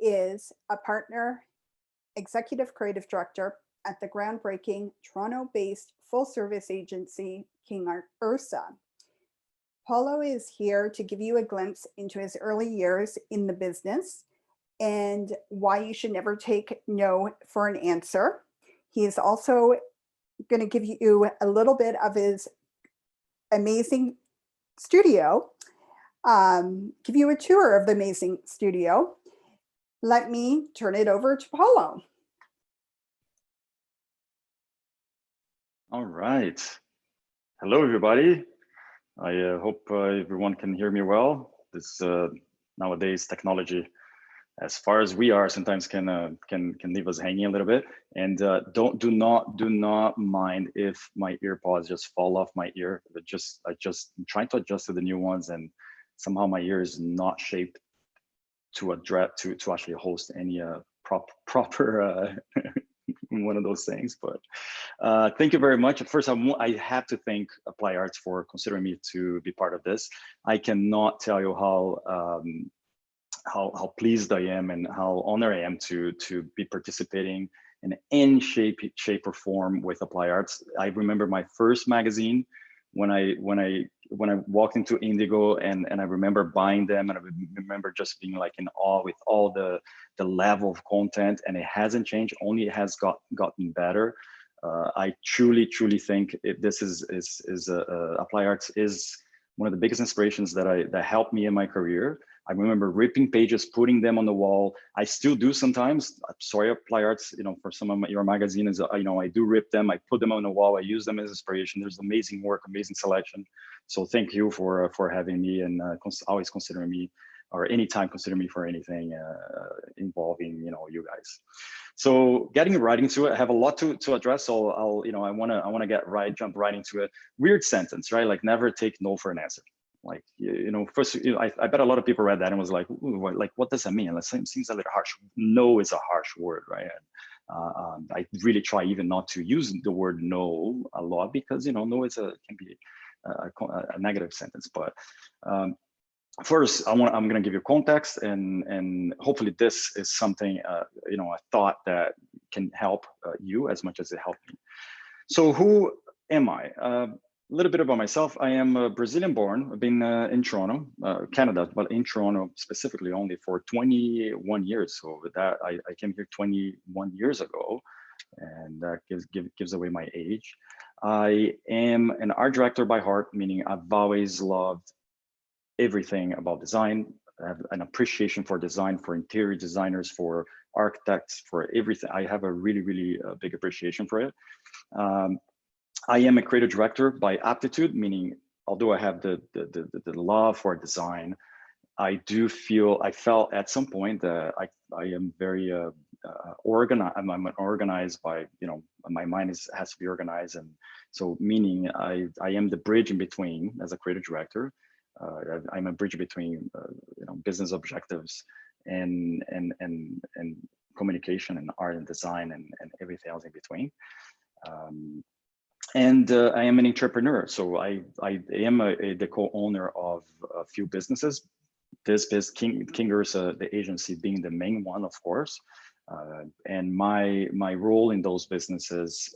is a partner, executive creative director at the groundbreaking Toronto-based full-service agency Ursa. Paulo is here to give you a glimpse into his early years in the business and why you should never take no for an answer. He is also going to give you a little bit of his amazing studio, give you a tour of the amazing studio. Let me turn it over to Paulo. All right. Hello, everybody. I hope everyone can hear me well. This nowadays technology, as far as we are, sometimes can leave us hanging a little bit. And do not mind if my ear pods just fall off my ear. I'm trying to adjust to the new ones, and somehow my ear is not shaped to actually host any proper one of those things. But thank you very much. At first, I have to thank Apply Arts for considering me to be part of this. I cannot tell you how pleased I am and how honored I am to be participating in any shape or form with Apply Arts. I remember my first magazine when I walked into Indigo, and I remember buying them, and I remember just being like in awe with all the level of content, and it hasn't changed, only it has gotten better. I truly think Apply Arts is one of the biggest inspirations that helped me in my career. I remember ripping pages, putting them on the wall. I still do sometimes. I'm sorry, Apply Arts, for some of your magazines, I do rip them. I put them on the wall. I use them as inspiration. There's amazing work, amazing selection. So thank you for having me and always considering me, or anytime consider me for anything involving you guys. So getting right into it, I have a lot to address. So I want to jump right into it. Weird sentence, right? Like never take no for an answer. Like, first, I bet a lot of people read that and was like, what does that mean? It seems a little harsh. No is a harsh word, right? I really try even not to use the word no a lot because, no can be a negative sentence. But first, I'm going to give you context, and hopefully this is something, a thought that can help you as much as it helped me. So who am I? A little bit about myself. I am Brazilian born. I've been in Toronto, Canada, but in Toronto specifically only for 21 years. So with that, I came here 21 years ago, and that gives away my age. I am an art director by heart, meaning I've always loved everything about design. I have an appreciation for design, for interior designers, for architects, for everything. I have a really big appreciation for it. I am a creative director by aptitude, meaning although I have the love for design, I felt at some point that I am very organized. I'm organized by, my mind has to be organized. And so meaning I am the bridge in between as a creative director. I'm a bridge between, business objectives and communication and art and design and everything else in between. And I am an entrepreneur. So I am the co-owner of a few businesses. King Ursa, the agency being the main one, of course. And my role in those businesses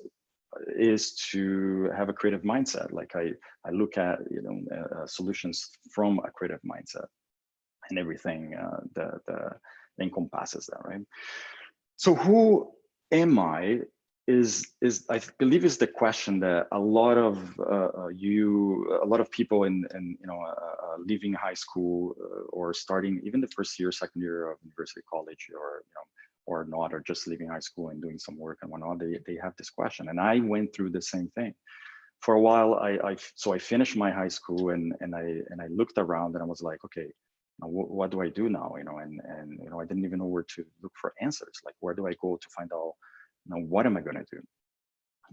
is to have a creative mindset. Like I look at solutions from a creative mindset, and everything that encompasses that, right? So who am I? Is I believe is the question that a lot of people in leaving high school or starting even the first year, second year of university, college, or not, or just leaving high school and doing some work and whatnot, they have this question. And I went through the same thing. For a while, I finished my high school and I looked around and I was like, okay, now what do I do now? And I didn't even know where to look for answers. Like, where do I go to find out? Now, what am I going to do?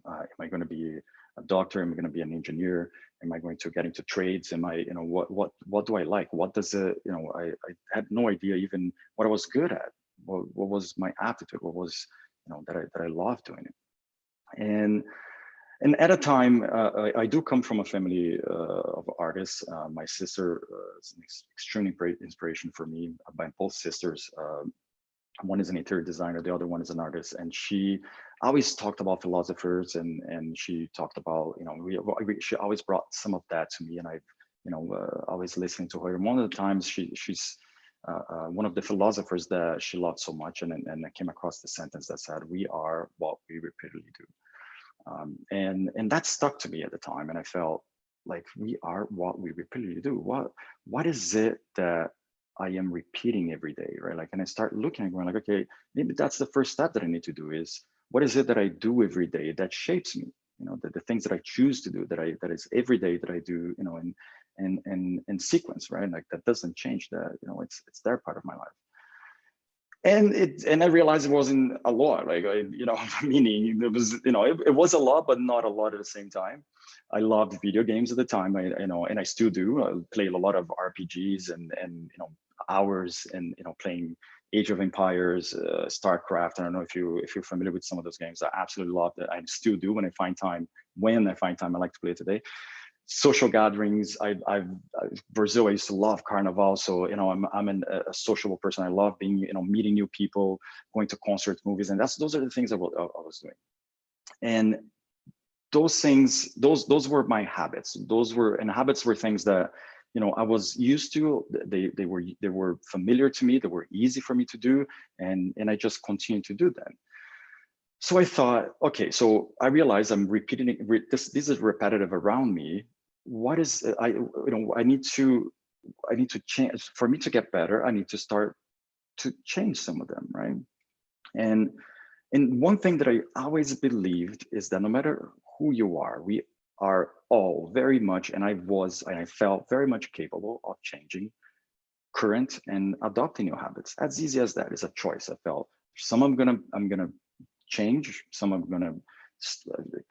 Am I going to be a doctor? Am I going to be an engineer? Am I going to get into trades? Am I, what do I like? What does it, I had no idea even what I was good at. What was my aptitude? What was, that I loved doing it. And at a time, I do come from a family of artists. My sister is an extremely great inspiration for me. My both sisters One is an interior designer, the other one is an artist, and she always talked about philosophers, and she talked about, you know, she always brought some of that to me, and I, you know, always listening to her. And one of the times she's one of the philosophers that she loved so much, and I came across the sentence that said, "We are what we repeatedly do," and that stuck to me at the time, and I felt like we are what we repeatedly do. What is it that I am repeating every day, right? Like, and I start looking and going like, okay, maybe that's the first step that I need to do is, what is it that I do every day that shapes me? You know, the things that I choose to do, that is every day that I do, you know, in sequence, right? Like that doesn't change. That, you know, it's their part of my life. And I realized it wasn't a lot, like, you know, meaning it was, you know, it was a lot, but not a lot at the same time. I loved video games at the time. You know, and I still do. I play a lot of RPGs, and you know, hours, and, you know, playing Age of Empires, StarCraft. I don't know if you're familiar with some of those games. I absolutely love that. I still do when I find time. When I find time, I like to play it today. Social gatherings. Brazil, I used to love Carnival, so, you know, I'm a sociable person. I love being, you know, meeting new people, going to concerts, movies, and those are the things I was doing. And those things, those were my habits. Habits were things that, you know, I was used to. They were familiar to me. They were easy for me to do, and I just continued to do them. So I thought, okay, so I realized I'm repeating it. This is repetitive around me. What is I need to change. For me to get better, I need to start to change some of them, right? And one thing that I always believed is that no matter who you are, we are all very much, and I felt very much capable of changing current and adopting new habits. As easy as that. Is a choice. I felt some I'm gonna change, some I'm gonna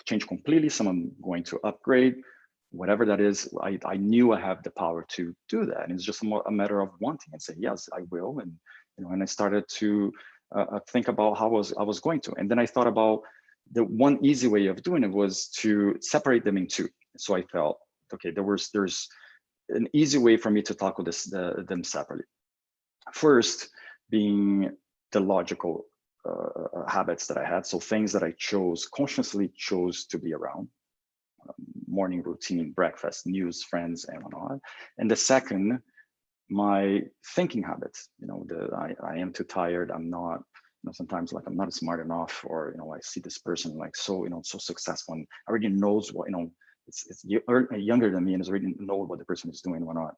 change completely, some I'm going to upgrade, whatever that is. I knew I have the power to do that, and it's just a matter of wanting and saying yes, I will. And, you know, and I started to think about how I was going to, and then I thought about the one easy way of doing it was to separate them in two. So I felt, okay, there's an easy way for me to tackle them separately. First, being the logical habits that I had. So things that I consciously chose to be around: morning routine, breakfast, news, friends, and whatnot. And the second, my thinking habits. You know, I am too tired. I'm not, you know, sometimes like I'm not smart enough, or, you know, I see this person like so, you know, so successful and already knows what, you know, it's younger than me and is already know what the person is doing and whatnot.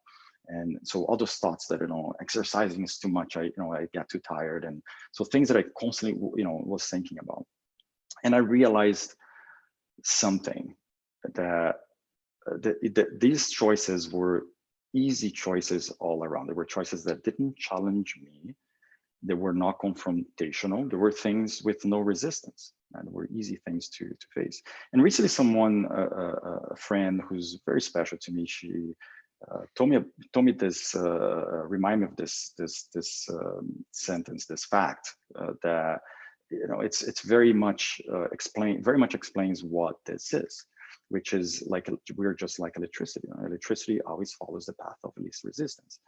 And so all those thoughts that, you know, exercising is too much, I get too tired. And so things that I constantly, you know, was thinking about. And I realized something, that these choices were easy choices all around. They were choices that didn't challenge me. They were not confrontational. There were things with no resistance, and were easy things to face. And recently, a friend who's very special to me, she told me this, remind me of this sentence, this fact, that, you know, it's very much explains what this is, which is like we're just like electricity. You know, electricity always follows the path of least resistance,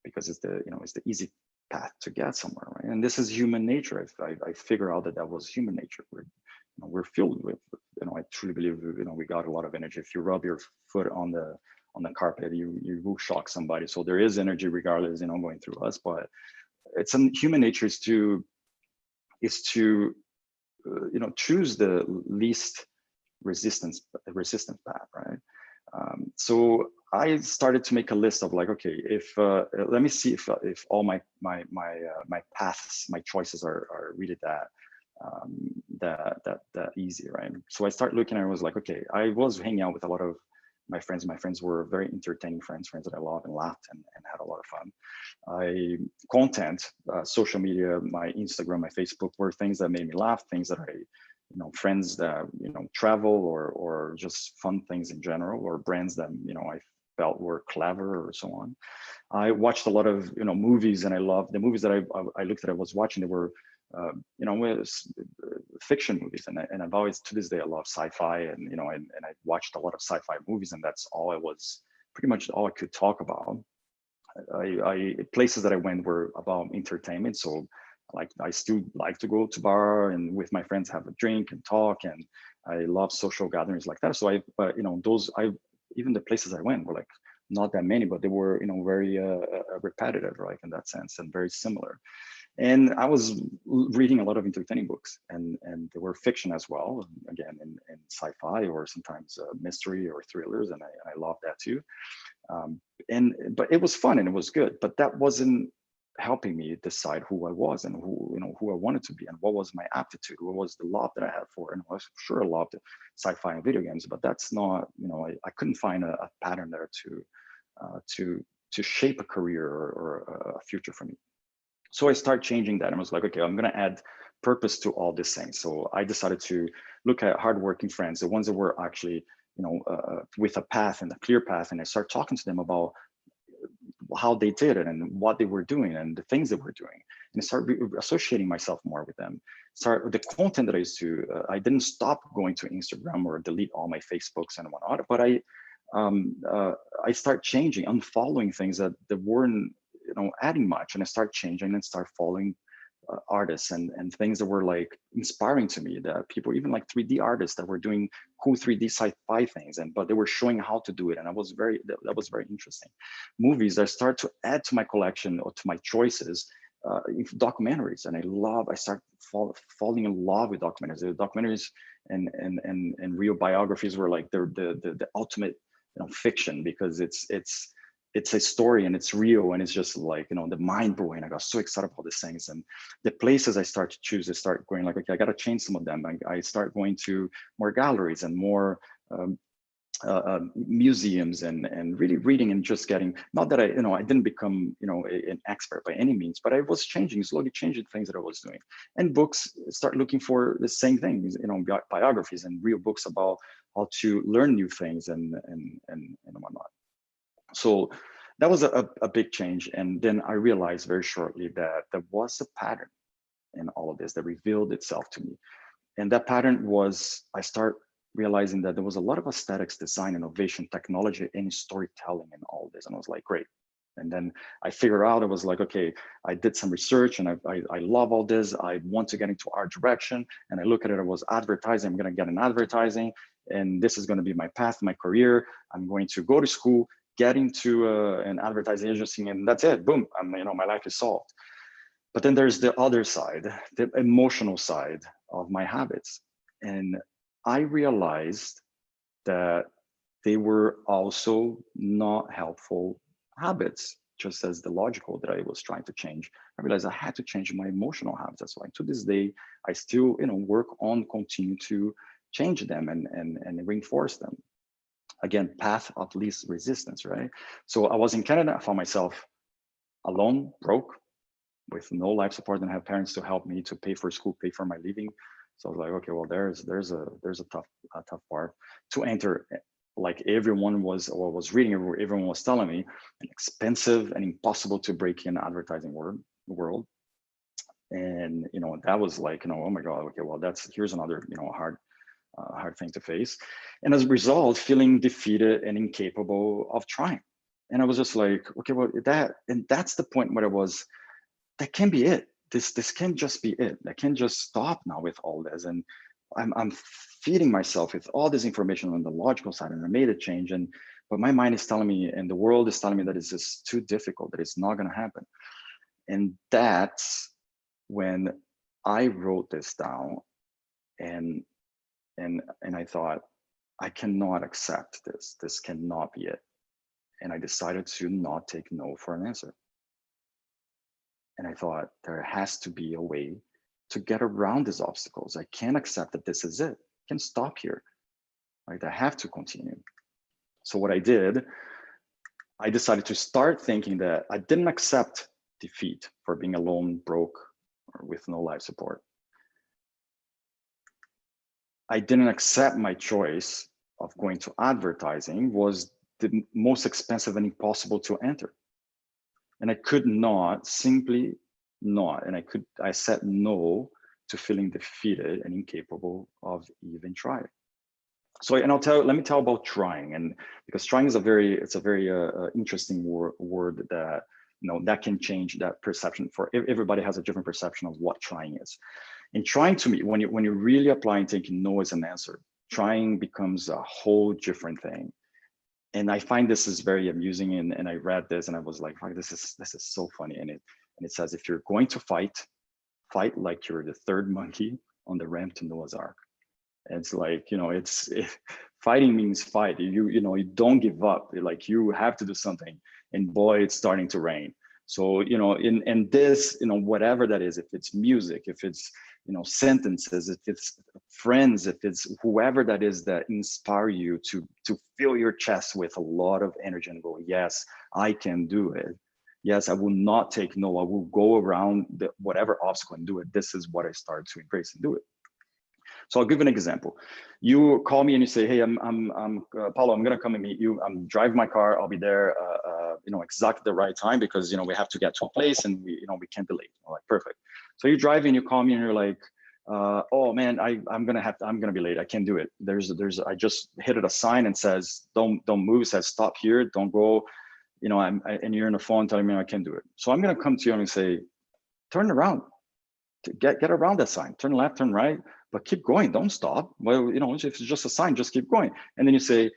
because it's the easy path to get somewhere, right? And this is human nature. I figure out that was human nature. We're filled with, I truly believe, we got a lot of energy. If you rub your foot on the carpet, you will shock somebody. So there is energy regardless, going through us. But it's human nature is to choose the least resistant path, right? So I started to make a list of like, okay, if let me see if all my paths, my choices are really that easy, right? So I started looking, and I was like, okay, I was hanging out with a lot of my friends. My friends were very entertaining friends that I loved and laughed and had a lot of fun. Social media, my Instagram, my Facebook were things that made me laugh, things that friends that, travel or just fun things in general, or brands that, I felt were clever or so on. I watched a lot of, movies, and I loved the movies that I looked at, I was watching. They were, fiction movies. And I've always, to this day, I love sci-fi, and, and I watched a lot of sci-fi movies, and that's pretty much all I could talk about. Places that I went were about entertainment. So Like I still like to go to bar and with my friends have a drink and talk, and I love social gatherings like that. So you know, even the places I went were like not that many, but they were, you know, very repetitive, like in that sense, and very similar. And I was reading a lot of entertaining books, and they were fiction as well, again in sci-fi or sometimes mystery or thrillers, and I love that too. But it was fun and it was good, but that wasn't helping me decide who I was and who I wanted to be and what was my aptitude, what was the love that I had for. And I was sure I loved sci-fi and video games, but that's not, you know, I couldn't find a pattern there to shape a career or a future for me. So I started changing that and was like, okay, I'm going to add purpose to all these things. So I decided to look at hardworking friends, the ones that were actually, you know, with a path and a clear path. And I started talking to them about how they did it and what they were doing and the things they were doing. And I started associating myself more with them. Start the content that I used to, I didn't stop going to Instagram or delete all my Facebooks and whatnot, but I start changing, unfollowing things that weren't, you know, adding much, and I start changing and start following artists and things that were like inspiring to me, that people, even like 3D artists that were doing cool 3D sci-fi things, but they were showing how to do it, and that was very interesting. Movies that start to add to my collection or to my choices, documentaries, and I start falling in love with documentaries. The documentaries and real biographies were like the ultimate, you know, fiction, because it's a story and it's real, and it's just like, you know, the mind blowing. I got so excited about these things, and the places I start to choose, I start going like, okay, I got to change some of them. I start going to more galleries and more museums and really reading and just getting, not that I didn't become, you know, an expert by any means, but I was slowly changing things that I was doing. And books, start looking for the same things, you know, biographies and real books about how to learn new things and whatnot. So that was a big change. And then I realized very shortly that there was a pattern in all of this that revealed itself to me. And that pattern was, I start realizing that there was a lot of aesthetics, design, innovation, technology, and storytelling in all this. And I was like, great. And then I figured out, I was like, okay, I did some research and I love all this. I want to get into art direction. And I look at it, it was advertising. I'm going to get in advertising, and this is going to be my path, my career. I'm going to go to school, get into an advertising agency, and that's it. Boom. You know, my life is solved. But then there's the other side, the emotional side of my habits. And I realized that they were also not helpful habits, just as the logical that I was trying to change. I realized I had to change my emotional habits. That's why to this day, I still, you know, work on continue to change them and reinforce them. Again, path of least resistance, right? So I was in Canada, I found myself alone, broke, with no life support, and have parents to help me to pay for school, pay for my living. So I was like, okay, well, there's a tough part to enter. Like everyone was reading, everyone was telling me, an expensive and impossible to break in advertising world. And you know, that was like, you know, oh my God, okay, well, here's another, you know, hard thing to face. And as a result, feeling defeated and incapable of trying. And I was just like, okay, well, that's the point where I was, that can be it. This can just be it. I can just stop now with all this. And I'm feeding myself with all this information on the logical side, and I made a change. But my mind is telling me, and the world is telling me that it's just too difficult, that it's not going to happen. And that's when I wrote this down, and I thought, I cannot accept this. This cannot be it. And I decided to not take no for an answer. And I thought, there has to be a way to get around these obstacles. I can't accept that this is it. I can stop here. Right? I have to continue. So what I did, I decided to start thinking that I didn't accept defeat for being alone, broke, or with no life support. I didn't accept my choice of going to advertising was the most expensive and impossible to enter. And I could not, simply not, and I said no to feeling defeated and incapable of even trying. So, and let me tell about trying, and because trying is a very interesting word that that can change that perception. For everybody has a different perception of what trying is. And trying, to me, when you really apply and thinking no as an answer, trying becomes a whole different thing. And I find this is very amusing. And I read this and I was like, this is so funny. And it says, if you're going to fight like you're the third monkey on the ramp to Noah's Ark. And it's like, fighting means fight. You don't give up. Like, you have to do something. And boy, it's starting to rain. So, in this, whatever that is, if it's music, if it's, sentences, if it's friends, if it's whoever that is that inspire you to fill your chest with a lot of energy and go, yes, I can do it. Yes, I will not take no. I will go around whatever obstacle and do it. This is what I started to embrace and do it. So I'll give an example. You call me and you say, "Hey, I'm Paulo. I'm gonna come and meet you. I'm driving my car. I'll be there, exactly the right time because we have to get to a place and we can't be late." I'm like, perfect. So you drive and you call me and you're like, "Oh man, I'm gonna be late. I can't do it. I just hit a sign and says don't move. It says stop here. Don't go. And you're on the phone telling me I can't do it. So I'm gonna come to you and say, turn around. Get around that sign. Turn left, turn right. But keep going, don't stop. Well, if it's just a sign, just keep going. And then you say,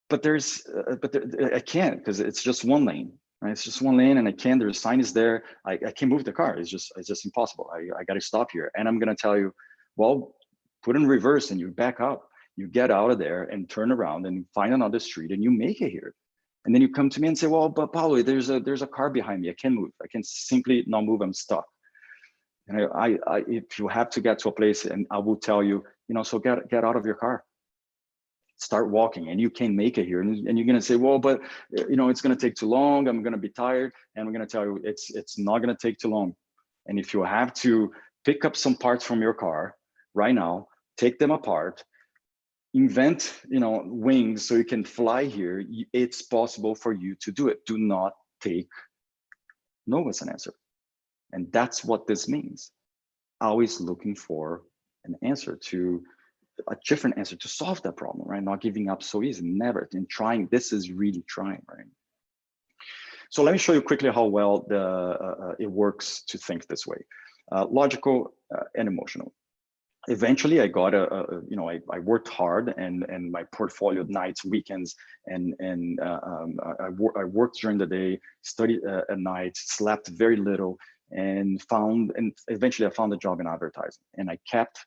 but I can't because it's just one lane, right? It's just one lane and I can't, there's a sign is there. I can't move the car. It's just impossible. I got to stop here. And I'm going to tell you, well, put in reverse and you back up. You get out of there and turn around and find another street and you make it here. And then you come to me and say, well, but Paulo, there's a car behind me. I can't move. I can simply not move. I'm stuck. And if you have to get to a place, and I will tell you, so get out of your car, start walking, and you can make it here. And you're going to say, well, but it's going to take too long. I'm going to be tired. And we're going to tell you, it's not going to take too long. And if you have to pick up some parts from your car right now, take them apart, invent, wings so you can fly here. It's possible for you to do it. Do not take no as an answer. And that's what this means. Always looking for an answer, to a different answer to solve that problem, right? Not giving up so easy, never. And trying, this is really trying, right? So let me show you quickly how well it works to think this way. Logical and emotional. Eventually I got I worked hard and my portfolio nights, weekends, and I worked during the day, studied at night, slept very little, and eventually I found a job in advertising, and I kept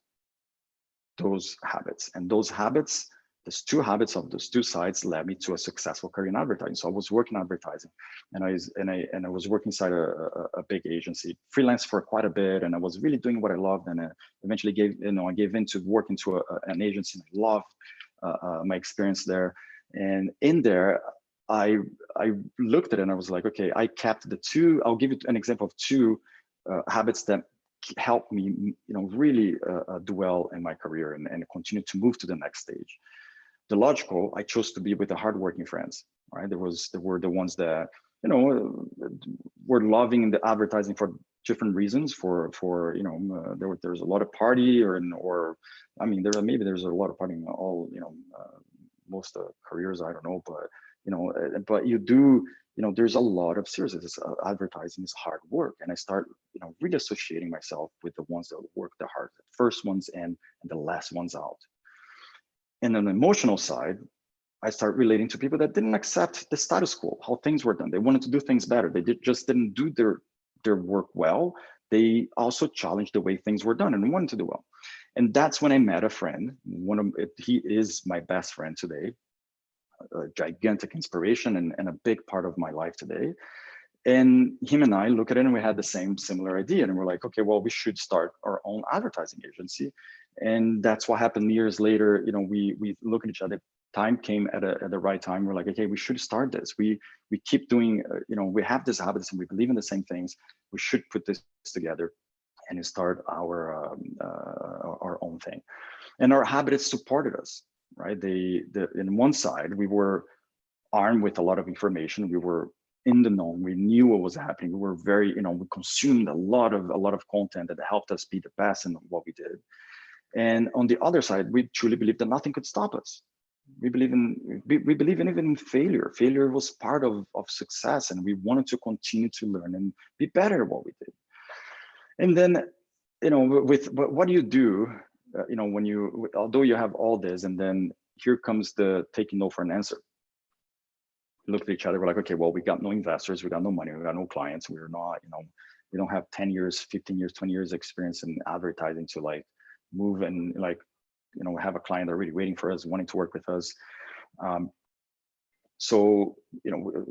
those habits. And those habits, those two habits of those two sides led me to a successful career in advertising. So I was working in advertising, and I was working inside a big agency, freelance for quite a bit, and I was really doing what I loved. And I eventually I gave into working to an agency, and I loved my experience there. And in there, I looked at it and I was like, okay, I kept the two. I'll give you an example of two habits that helped me, really do well in my career and continue to move to the next stage. The logical, I chose to be with the hardworking friends, right? There were the ones that, were loving the advertising for different reasons. There's a lot of party there's a lot of partying all, most careers, I don't know, but you do, there's a lot of seriousness. Advertising is hard work. And I start, really associating myself with the ones that work the hardest, the first ones in and the last ones out. And on the emotional side, I start relating to people that didn't accept the status quo, how things were done. They wanted to do things better. They just didn't do their work well. They also challenged the way things were done and wanted to do well. And that's when I met a friend. He is my best friend today, a gigantic inspiration and a big part of my life today. And him and I look at it and we had the similar idea. And we're like, okay, well, we should start our own advertising agency. And that's what happened years later. We look at each other. Time came at the right time. We're like, okay, we should start this. We keep doing, we have these habits and we believe in the same things. We should put this together and start our own thing. And our habits supported us, right? In one side, we were armed with a lot of information. We were in the know. We knew what was happening. We were very, we consumed a lot of content that helped us be the best in what we did. And on the other side, we truly believed that nothing could stop us. we believe in we believe in even in failure. Failure was part of success, and we wanted to continue to learn and be better at what we did. And then, you know, with what do you do? You know, when you, although you have all this, and then here comes the taking no for an answer. We look at each other, we're like, okay, well, we got no investors, we got no money, we got no clients, we're not, you know, we don't have 10 years, 15 years, 20 years experience in advertising to like move and like, you know, have a client already waiting for us, wanting to work with us. So, you know,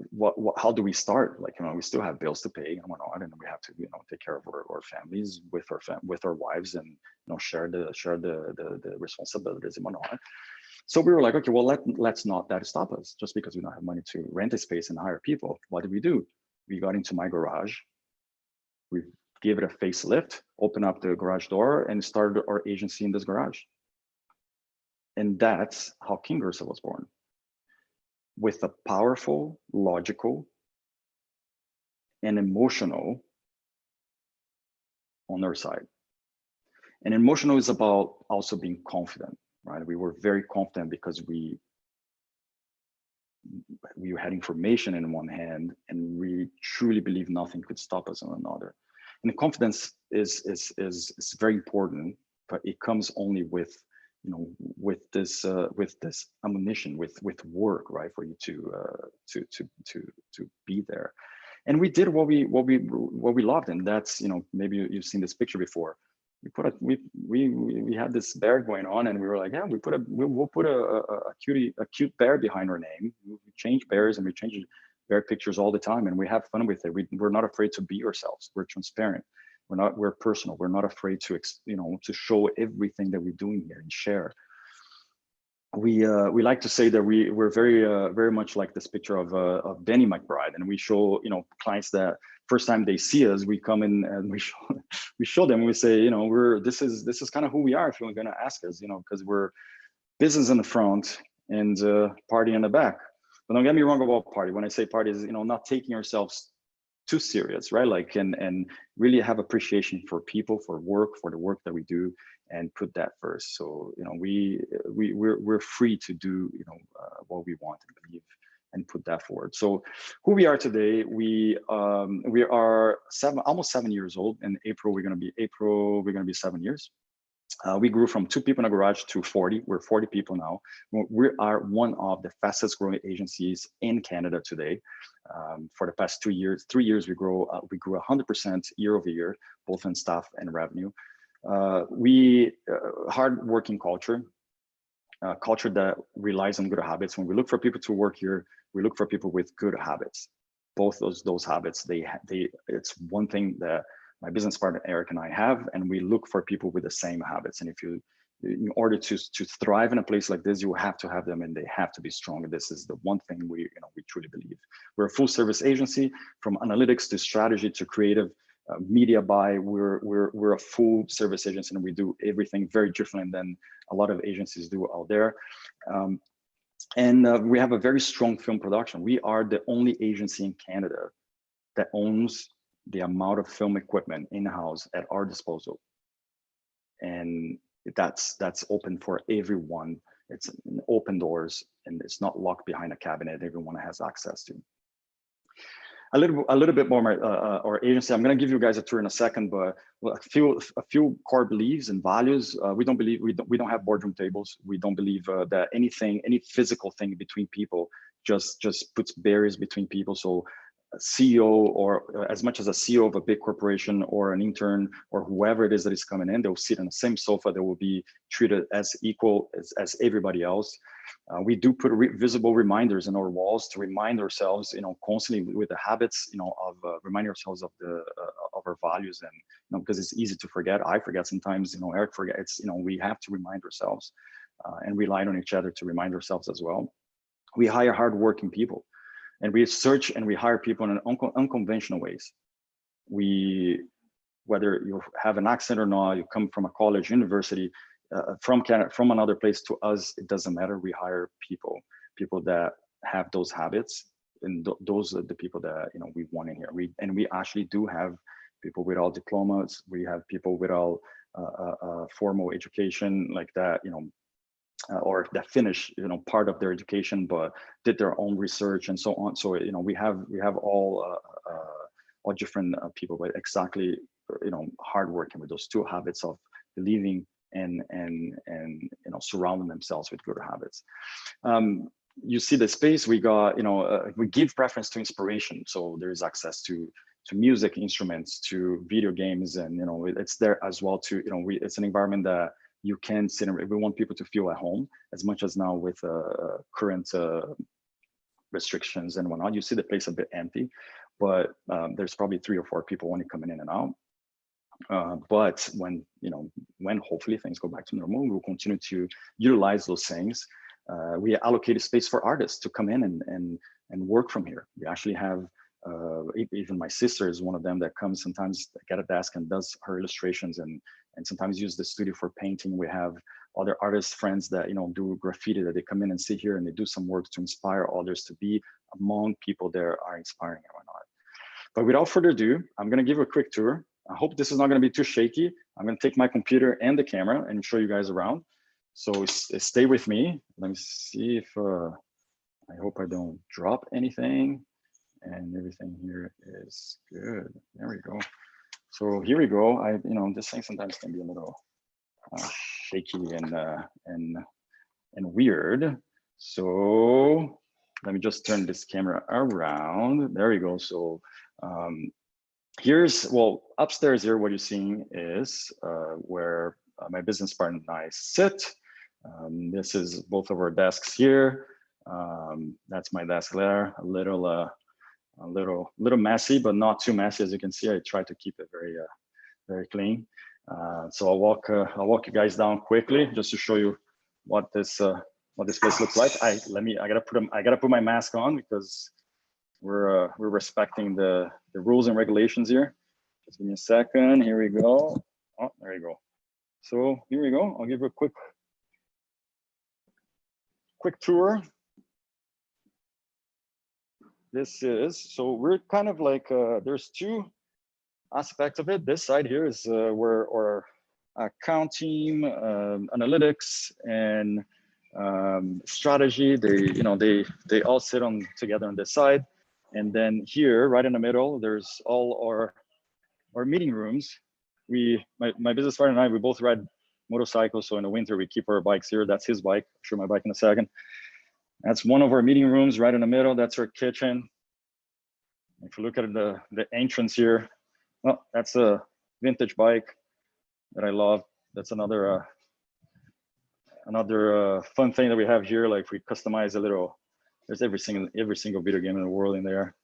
how do we start? Like, you know, we still have bills to pay and whatnot, and we have to, you know, take care of our families with our wives, and, you know, share the responsibilities and whatnot. So we were like, okay, well, let's not that stop us just because we don't have money to rent a space and hire people. What did we do? We got into my garage. We gave it a facelift, opened up the garage door, and started our agency in this garage. And that's how King Ursa was born. With a powerful, logical, and emotional on their side. And emotional is about also being confident, right? We were very confident because we had information in one hand, and we truly believe nothing could stop us on another. And the confidence is very important, but it comes only with, you know, with this ammunition, with work, right, for you to be there. And we did what we loved, and that's, you know, maybe you've seen this picture before. We had this bear going on, and we were like, yeah, we'll put a cute bear behind our name. We change bears, and we change bear pictures all the time, and we have fun with it. We're not afraid to be ourselves. We're transparent. We're personal. We're not afraid to, you know, to show everything that we're doing here and share. We like to say that we're very much like this picture of Benny McBride, and we show, you know, clients that first time they see us, we come in and we show them, we say, you know, this is kind of who we are if you're going to ask us, you know, because we're business in the front and party in the back. But don't get me wrong about party. When I say party, is, you know, not taking ourselves too serious, right? Like, and really have appreciation for people, for work, for the work that we do, and put that first. So, you know, we're free to do, you know, what we want and believe, and put that forward. So who we are today, we are almost 7 years old. In April, we're going to be 7 years. We grew from 2 people in a garage to 40. We're 40 people now. We are one of the fastest growing agencies in Canada today. For the past 3 years, we grew 100% year over year, both in staff and revenue. Hard working culture that relies on good habits. When we look for people to work here, we look for people with good habits. Both those habits, it's one thing that my business partner Eric and I have, and we look for people with the same habits. And in order to thrive in a place like this, you have to have them, and they have to be strong. And this is the one thing we truly believe. We're a full service agency, from analytics to strategy to creative, media buy. We're a full service agency, and we do everything very differently than a lot of agencies do out there. And we have a very strong film production. We are the only agency in Canada that owns the amount of film equipment in-house at our disposal. And that's open for everyone. It's open doors, and it's not locked behind a cabinet. Everyone has access to. A little bit more our agency. I'm going to give you guys a tour in a second, but a few core beliefs and values. We don't have boardroom tables. We don't believe that any physical thing between people just puts barriers between people. So a CEO, or as much as a CEO of a big corporation, or an intern, or whoever it is that is coming in, they'll sit on the same sofa. They will be treated as equal as everybody else. We do put visible reminders in our walls to remind ourselves, you know, constantly with the habits, you know, of reminding ourselves of our values, and, you know, because it's easy to forget. I forget sometimes, you know, Eric forgets. You know, we have to remind ourselves and rely on each other to remind ourselves as well. We hire hardworking people. And we search and we hire people in unconventional ways. Whether you have an accent or not, you come from a college, university, from Canada, from another place, to us, it doesn't matter. We hire people that have those habits, and those are the people that, you know, we want in here. We actually do have people with all diplomas. We have people with all formal education like that, you know. or that finish, part of their education, but did their own research and so on. So, we have all different people, but exactly, hardworking with those two habits of believing and surrounding themselves with good habits. You see the space we got, we give preference to inspiration. So there is access to music instruments, to video games, and it's there as well to, it's an environment that you can sit and we want people to feel at home as much as now with current restrictions and whatnot. You see the place a bit empty, but there's probably 3 or 4 people only coming in and out. But when hopefully things go back to normal, we'll continue to utilize those things. We allocated space for artists to come in and work from here. We actually have even my sister is one of them that comes sometimes at a desk and does her illustrations and sometimes use the studio for painting. We have other artist friends that do graffiti, that they come in and sit here and they do some work to inspire others to be among people that are inspiring and whatnot. But without further ado, I'm going to give a quick tour. I hope this is not going to be too shaky. I'm going to take my computer and the camera and show you guys around. So stay with me. Let me see if I hope I don't drop anything. And everything here is good. There we go. So here we go. This thing sometimes can be a little shaky and weird. So let me just turn this camera around. There we go. So upstairs here, what you're seeing is where my business partner and I sit. This is both of our desks here. That's my desk there. A little messy, but not too messy. As you can see, I try to keep it very clean. So I'll walk you guys down quickly just to show you what this place looks like. I gotta put my mask on because we're respecting the rules and regulations here. Just give me a second. Here we go. Oh, there you go. So here we go. I'll give you a quick tour. So we're kind of like, there's 2 aspects of it. This side here is where our account team, analytics, and strategy, they all sit together on this side. And then here, right in the middle, there's all our meeting rooms. My business partner and I, we both ride motorcycles. So in the winter, we keep our bikes here. That's his bike. I'll show my bike in a second. That's one of our meeting rooms right in the middle. That's our kitchen. If you look at the entrance here, well, that's a vintage bike that I love. That's another fun thing that we have here. Like we customize a little. There's every single video game in the world in there.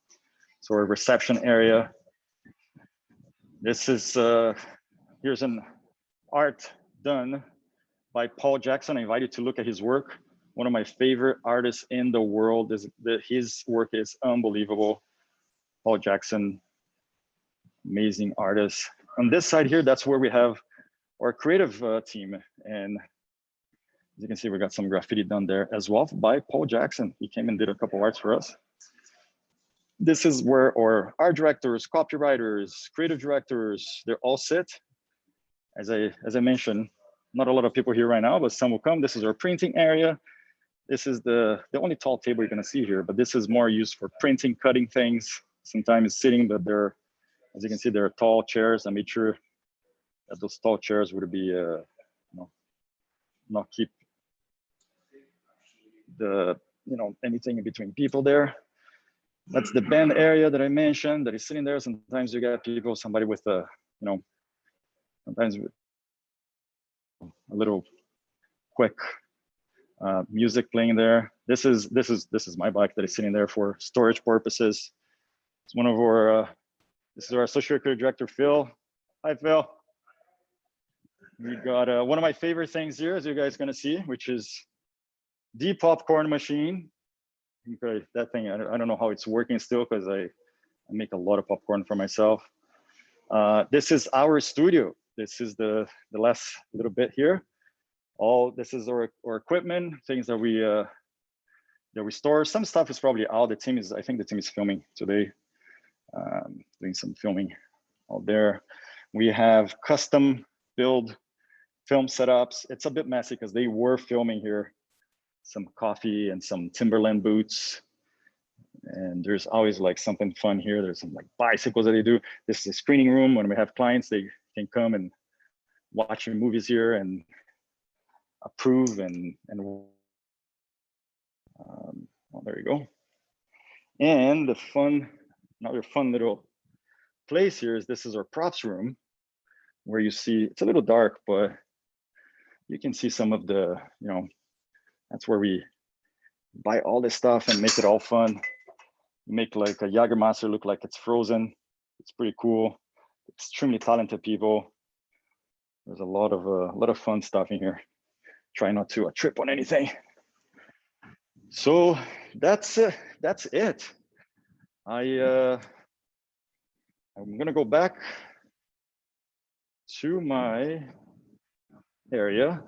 So our reception area. This is here's an art done by Paul Jackson. I invite you to look at his work. One of my favorite artists in the world. His work is unbelievable. Paul Jackson, amazing artist. On this side here, that's where we have our creative team. And as you can see, we got some graffiti done there as well by Paul Jackson. He came and did a couple arts for us. This is where our art directors, copywriters, creative directors, they all sit. As I mentioned, not a lot of people here right now, but some will come. This is our printing area. This is the only tall table you're gonna see here, but this is more used for printing, cutting things. Sometimes sitting, but as you can see, there are tall chairs. I made sure that those tall chairs would be, not keep anything in between people there. That's the band area that I mentioned that is sitting there. Sometimes you get somebody with sometimes a little quick music playing there. This is my bike that is sitting there for storage purposes. It's one of our, this is our associate creative director, Phil. Hi, Phil. We got one of my favorite things here, as you guys gonna see, which is the popcorn machine. Okay, that thing, I don't know how it's working still because I make a lot of popcorn for myself. This is our studio. This is the last little bit here. This is our equipment, things that we store. Some stuff is probably out. I think the team is filming today, doing some filming out there. We have custom build film setups. It's a bit messy because they were filming here, some coffee and some Timberland boots. And there's always like something fun here. There's some like bicycles that they do. This is a screening room. When we have clients, they can come and watch movies here and approve and well, there you go. And the another fun little place here is this is our props room, where you see it's a little dark, but you can see some of the, that's where we buy all this stuff and make it all fun. Make like a Jagermeister look like it's frozen. It's pretty cool. Extremely talented people. There's a lot of fun stuff in here. Try not to trip on anything. So that's it. I'm gonna go back to my area,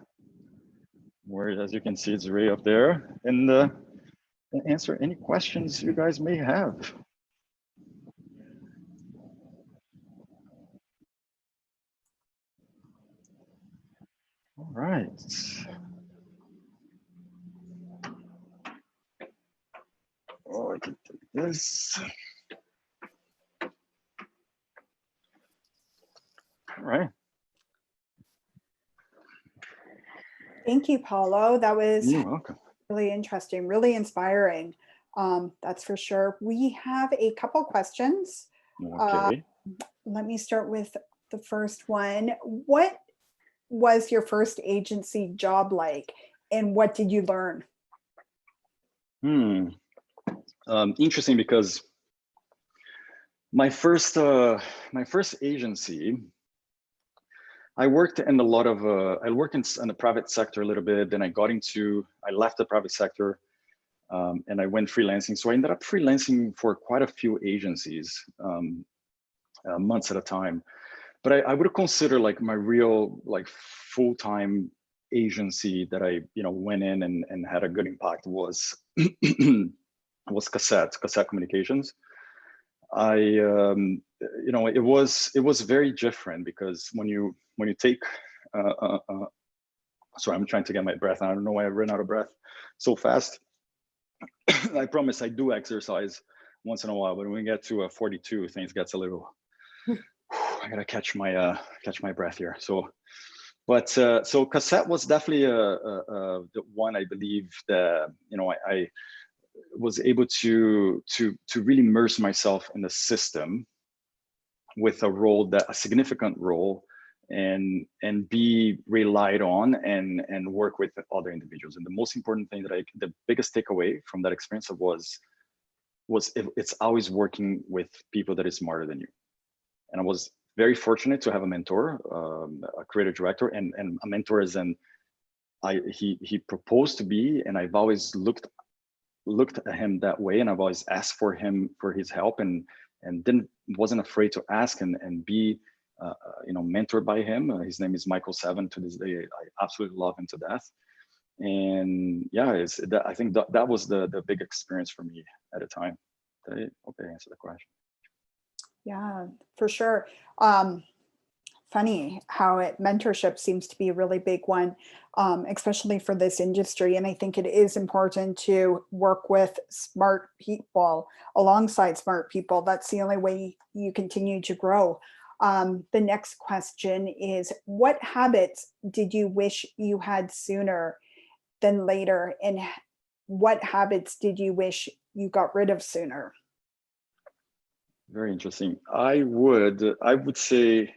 where, as you can see, it's right up there, and answer any questions you guys may have. All right. Oh, I can take this. All right. Thank you, Paulo. That was You're welcome. really interesting, really inspiring. That's for sure. We have a couple questions. Okay. Let me start with the first one. What was your first agency job like, and what did you learn? Interesting, because my first agency, I worked in a lot of I worked in the private sector a little bit. Then I left the private sector, and I went freelancing. So I ended up freelancing for quite a few agencies, months at a time. But I would consider like my real like full-time agency that I went in and had a good impact was was Cassette Communications. It was very different, because when you take sorry, I'm trying to get my breath. I don't know why I ran out of breath so fast. I promise I do exercise once in a while, but when we get to 42, things gets a little I gotta catch my breath here. So Cassette was definitely the one, I believe, that I was able to really immerse myself in the system with a significant role, and be relied on and work with other individuals. And the most important thing the biggest takeaway from that experience was it's always working with people that is smarter than you. And I was very fortunate to have a mentor, a creative director, and a mentor as in he proposed to be, and I've always looked at him that way, and I've always asked for his help, and wasn't afraid to ask and be mentored by him. His name is Michael Seven. To this day, I absolutely love him to death. And yeah, I think that was the big experience for me at a time. I hope I answered the question. Yeah, for sure. Funny how mentorship seems to be a really big one, especially for this industry. And I think it is important to work with smart people alongside smart people. That's the only way you continue to grow. The next question is, what habits did you wish you had sooner than later? And what habits did you wish you got rid of sooner? Very interesting. I would say,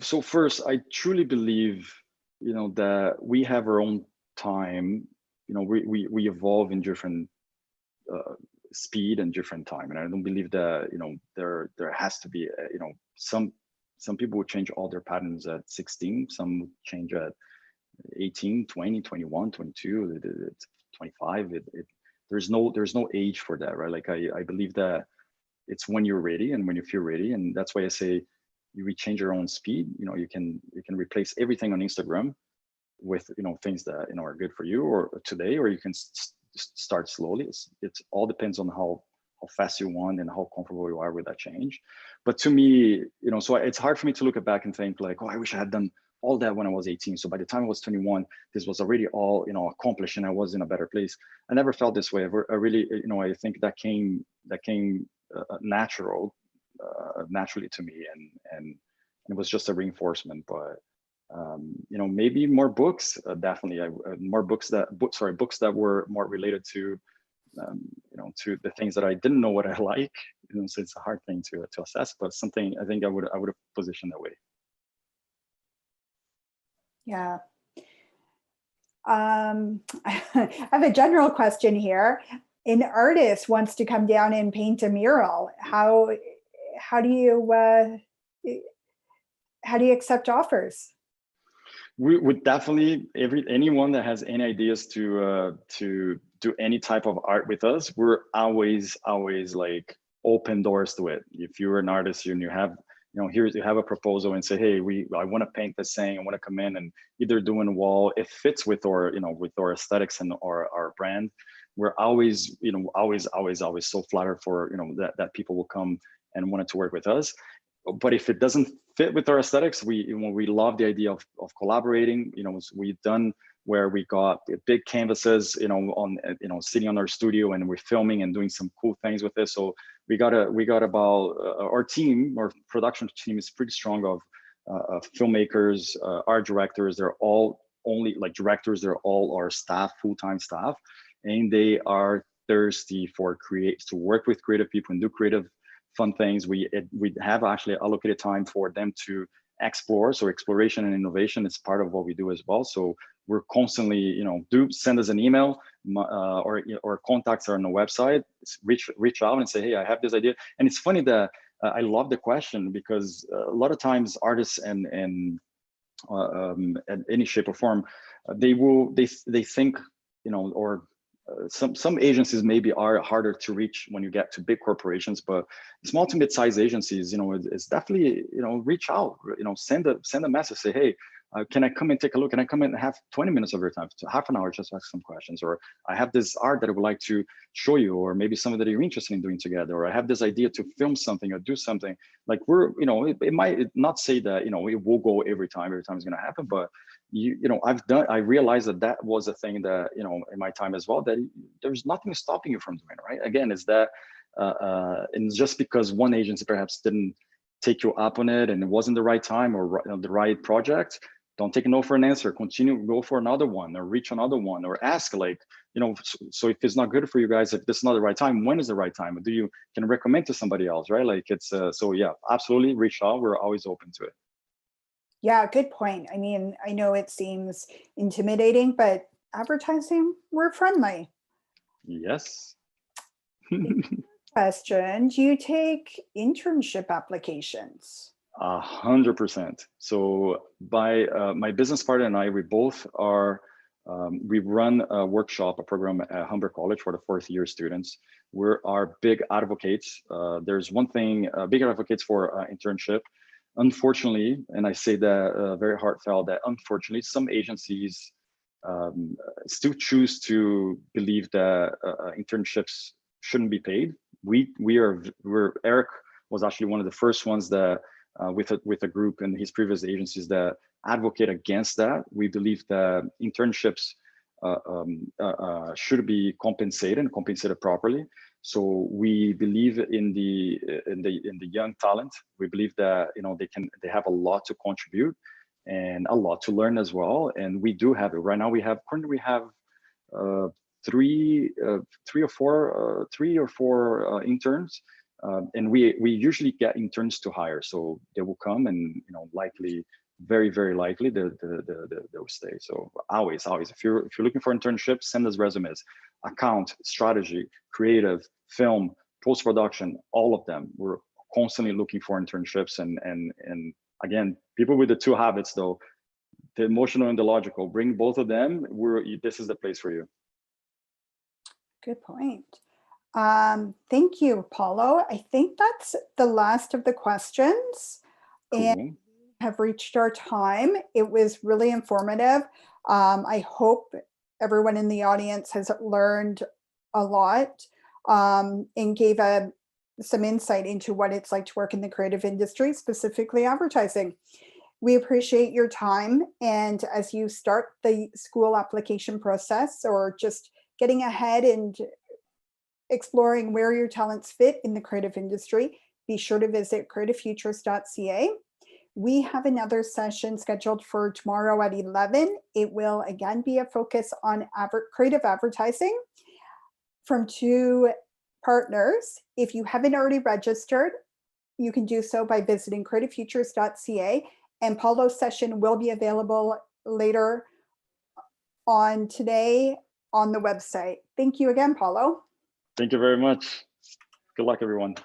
so first, I truly believe, that we have our own time. We evolve in different speed and different time, and I don't believe that there has to be some people would change all their patterns at 16, some would change at 18, 20, 21, 22, 25. There's no age for that, right? Like I believe that it's when you're ready and when you feel ready, and that's why I say you change your own speed. You can replace everything on Instagram with things that are good for you or today, or you can start slowly. It all depends on how fast you want and how comfortable you are with that change. But to me, so it's hard for me to look back and think like, oh, I wish I had done all that when I was 18. So by the time I was 21, this was already all, accomplished and I was in a better place. I never felt this way. I really, I think that came naturally to me, and it was just a reinforcement. But maybe more books, definitely. Books that were more related to to the things that I didn't know what I like. So it's a hard thing to assess, but something I think I would have positioned that way. Yeah. I have a general question here. An artist wants to come down and paint a mural. How do you accept offers? We would definitely, anyone that has any ideas to do any type of art with us, we're always like open doors to it. If you're an artist and you have you have a proposal and say, hey, I want to paint this thing, I want to come in and either do a wall, it fits with our with our aesthetics and our brand. We're always always so flattered for that people will come and wanted to work with us. But if it doesn't fit with our aesthetics, we love the idea of collaborating. We've done where we got big canvases, on sitting on our studio, and we're filming and doing some cool things with this. So we got about our team, our production team is pretty strong of filmmakers, art directors. They're all only like directors. They're all our staff, full-time staff, and they are thirsty to work with creative people and do creative fun things. We have actually allocated time for them to explore. So exploration and innovation is part of what we do as well. So we're constantly, do send us an email, or contacts are on the website. Reach out and say, hey, I have this idea. And it's funny that I love the question, because a lot of times artists and in any shape or form, they think, or some agencies maybe are harder to reach when you get to big corporations, but small to mid-sized agencies, it's definitely, reach out, send a message, say, hey, can I come and take a look? Can I come and have 20 minutes of your time, half an hour, just to ask some questions? Or I have this art that I would like to show you, or maybe something that you're interested in doing together, or I have this idea to film something or do something. Like it might not say that, it will go every time it's going to happen, but I realized that was a thing that, in my time as well, that there's nothing stopping you from doing it, right? Again, it's that, and just because one agency perhaps didn't take you up on it and it wasn't the right time or the right project, don't take no for an answer. Continue, go for another one, or reach another one, or ask, like, so if it's not good for you guys, if this is not the right time, when is the right time? Can recommend to somebody else, right? Like it's, so yeah, absolutely reach out. We're always open to it. Yeah, good point. I mean, I know it seems intimidating, but advertising, we're friendly. Yes. Question, do you take internship applications? 100%. So by my business partner and I, we both are, we run a workshop, a program at Humber College for the fourth year students. We are big advocates. There's one thing, big advocates for internship. Unfortunately, and I say that very heartfelt, that unfortunately some agencies still choose to believe that internships shouldn't be paid. Eric was actually one of the first ones that with a group in his previous agencies that advocate against that. We believe that internships should be compensated properly. So we believe in the young talent. We believe that they have a lot to contribute and a lot to learn as well. And we do have it right now. Currently we have three or four interns. And we usually get interns to hire, so they will come and likely, very very likely they'll stay. So always, if you're looking for internships, send us resumes. Account, strategy, creative, film, post-production, all of them. We're constantly looking for internships, and again, people with the two habits though, the emotional and the logical, bring both of them. This is the place for you. Good point. Thank you, Paulo. I think that's the last of the questions. Cool. And we have reached our time. It was really informative. I hope everyone in the audience has learned a lot. and gave some insight into what it's like to work in the creative industry, specifically advertising. We appreciate your time. And as you start the school application process or just getting ahead and exploring where your talents fit in the creative industry, be sure to visit creativefuturist.ca. We have another session scheduled for tomorrow at 11. It will again be a focus on creative advertising from two partners. If you haven't already registered, you can do so by visiting creativefuturist.ca. And Paulo's session will be available later on today on the website. Thank you again, Paulo. Thank you very much. Good luck, everyone.